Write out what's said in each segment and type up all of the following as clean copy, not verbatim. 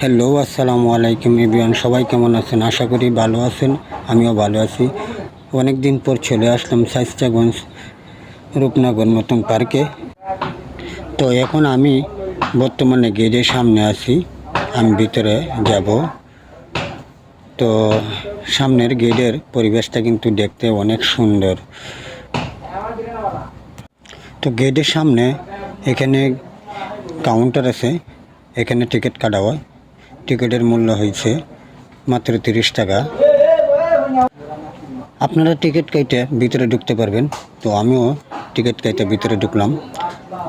Hello, আসসালামু আলাইকুম everyone. সবাই কেমন আছেন? আশা করি ভালো আছেন, আমিও ভালো আছি। অনেক দিন পর চলে আসলাম শায়েস্তাগঞ্জ রূপনগর নতুন পার্কে। তো এখন আমি বর্তমানে গেটের সামনে আছি, আমি ভিতরে যাব। তো সামনের গেটের পরিবেশটা কিন্তু দেখতে অনেক সুন্দর। তো গেটের সামনে এখানে কাউন্টার আছে, এখানে টিকিট কাটা হয়। টিকিটের মূল্য হয়েছে মাত্র 30 টাকা। আপনারা টিকিট কেটে ভিতরে ঢুকতে পারবেন। তো আমিও টিকিট কেটে ভিতরে ঢুকলাম।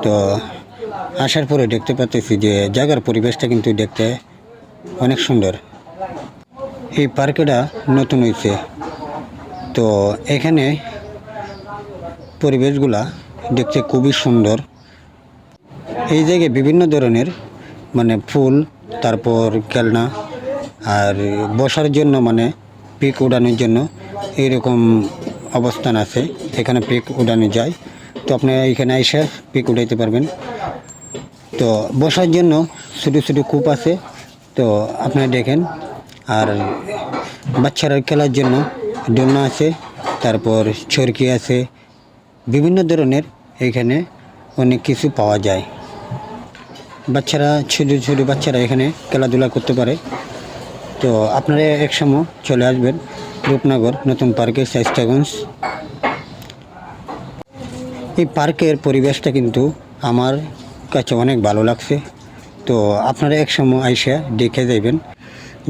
তো আসার পরে দেখতে পাচ্ছি যে জায়গার পরিবেশটা কিন্তু দেখতে অনেক সুন্দর। এই পার্কটা নতুন হয়েছে। তো এখানে পরিবেশগুলা দেখতে খুবই সুন্দর। এই জায়গায় বিভিন্ন ধরনের ফুল, তারপর খেলনা, আর বসার জন্য পিক উড়ানোর জন্য এইরকম অবস্থান আছে। এখানে পিক উড়ানো যায়। তো আপনারা এখানে এসে পিক উঠাইতে পারবেন। তো বসার জন্য ছোটো ছোটো কূপ আছে, তো আপনারা দেখেন। আর বাচ্চারা খেলার জন্য দোলনা আছে, তারপর চরকি আছে, বিভিন্ন ধরনের এখানে অনেক কিছু পাওয়া যায়। বাচ্চারা ছোটো ছোটো বাচ্চারা এখানে খেলাধুলা করতে পারে। তো আপনারা একসময় চলে আসবেন রূপনগর নতুন পার্কে শায়েস্তাগঞ্জ। এই পার্কের পরিবেশটা কিন্তু আমার কাছে অনেক ভালো লাগছে। তো আপনারা একসময় আইসা দেখে যাবেন।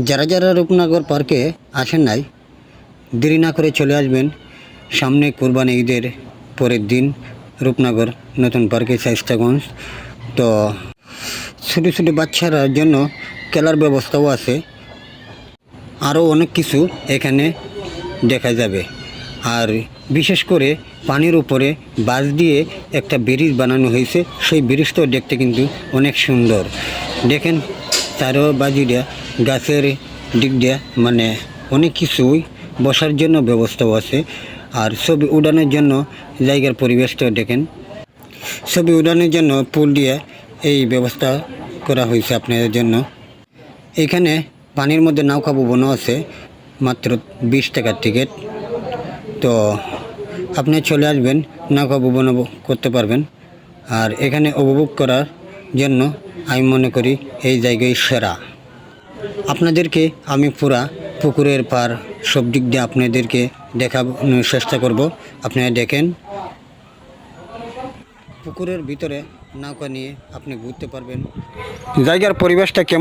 যারা যারা রূপনগর পার্কে আসেন নাই, দেরি না করে চলে আসবেন সামনে কুরবানি ঈদের পরের দিন রূপনগর নতুন পার্কে শায়েস্তাগঞ্জ। তো ছোটো ছোটো বাচ্চারার জন্য খেলার ব্যবস্থাও আছে, আরও অনেক কিছু এখানে দেখা যাবে। আর বিশেষ করে পানির উপরে বাঁশ দিয়ে একটা ব্রিজ বানানো হয়েছে। সেই ব্রিজটাও দেখতে কিন্তু অনেক সুন্দর। দেখেন চারো বাজুটা গাছের দিক দিয়ে অনেক কিছুই বসার জন্য ব্যবস্থাও আছে। আর ছবি উড়ানোর জন্য জায়গার পরিবেশটাও দেখেন। ছবি উড়ানোর জন্য পুল দিয়ে এই ব্যবস্থা করা হয়েছে আপনাদের জন্য। এখানে পানির মধ্যে নৌকা ভবনও আছে, মাত্র 20 টাকার টিকিট। তো আপনি চলে আসবেন, নৌকা ভবন করতে পারবেন। আর এখানে উপভোগ করার জন্য আমি মনে করি এই জায়গায় সেরা। আপনাদেরকে আমি পুরা পুকুরের পার সব দিক দিয়ে আপনাদেরকে দেখানোর চেষ্টা করব। আপনারা দেখেন, পুকুরের ভিতরে নৌকা নিয়ে আপনি ঘুরতে পারবেন। জায়গার পরিবেশটা কেমন